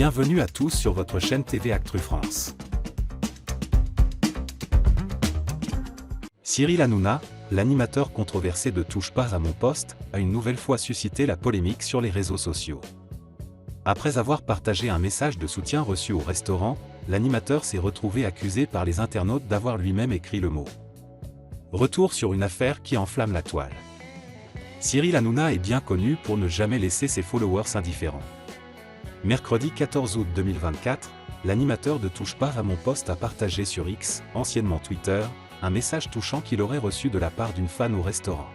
Bienvenue à tous sur votre chaîne TV Actu France. Cyril Hanouna, l'animateur controversé de Touche pas à mon poste, a une nouvelle fois suscité la polémique sur les réseaux sociaux. Après avoir partagé un message de soutien reçu au restaurant, l'animateur s'est retrouvé accusé par les internautes d'avoir lui-même écrit le mot. Retour sur une affaire qui enflamme la toile. Cyril Hanouna est bien connu pour ne jamais laisser ses followers indifférents. Mercredi 14 août 2024, l'animateur de Touche pas à mon poste a partagé sur X, anciennement Twitter, un message touchant qu'il aurait reçu de la part d'une fan au restaurant.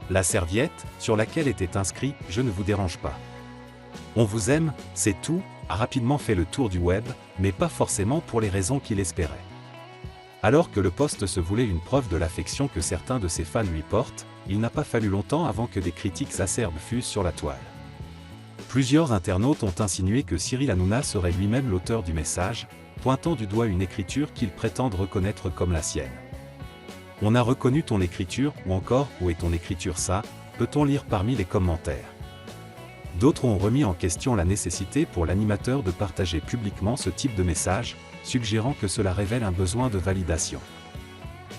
La serviette, sur laquelle était inscrit « Je ne vous dérange pas. On vous aime, c'est tout », a rapidement fait le tour du web, mais pas forcément pour les raisons qu'il espérait. Alors que le post se voulait une preuve de l'affection que certains de ses fans lui portent, il n'a pas fallu longtemps avant que des critiques acerbes fusent sur la toile. Plusieurs internautes ont insinué que Cyril Hanouna serait lui-même l'auteur du message, pointant du doigt une écriture qu'ils prétendent reconnaître comme la sienne. « On a reconnu ton écriture » ou encore « Où est ton écriture ça ?» peut-on lire parmi les commentaires. D'autres ont remis en question la nécessité pour l'animateur de partager publiquement ce type de message, suggérant que cela révèle un besoin de validation.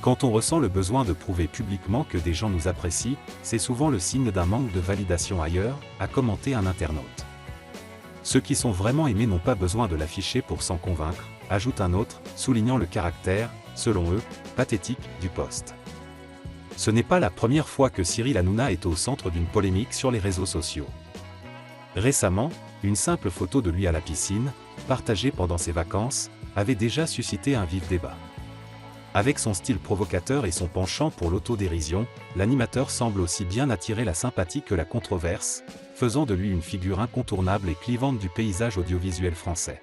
Quand on ressent le besoin de prouver publiquement que des gens nous apprécient, c'est souvent le signe d'un manque de validation ailleurs, a commenté un internaute. Ceux qui sont vraiment aimés n'ont pas besoin de l'afficher pour s'en convaincre, ajoute un autre, soulignant le caractère, selon eux, pathétique du post. Ce n'est pas la première fois que Cyril Hanouna est au centre d'une polémique sur les réseaux sociaux. Récemment, une simple photo de lui à la piscine, partagée pendant ses vacances, avait déjà suscité un vif débat. Avec son style provocateur et son penchant pour l'autodérision, l'animateur semble aussi bien attirer la sympathie que la controverse, faisant de lui une figure incontournable et clivante du paysage audiovisuel français.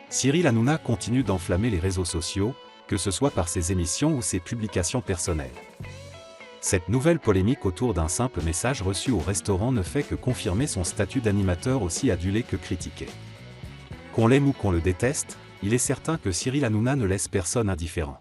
Cyril Hanouna continue d'enflammer les réseaux sociaux, que ce soit par ses émissions ou ses publications personnelles. Cette nouvelle polémique autour d'un simple message reçu au restaurant ne fait que confirmer son statut d'animateur aussi adulé que critiqué. Qu'on l'aime ou qu'on le déteste, il est certain que Cyril Hanouna ne laisse personne indifférent.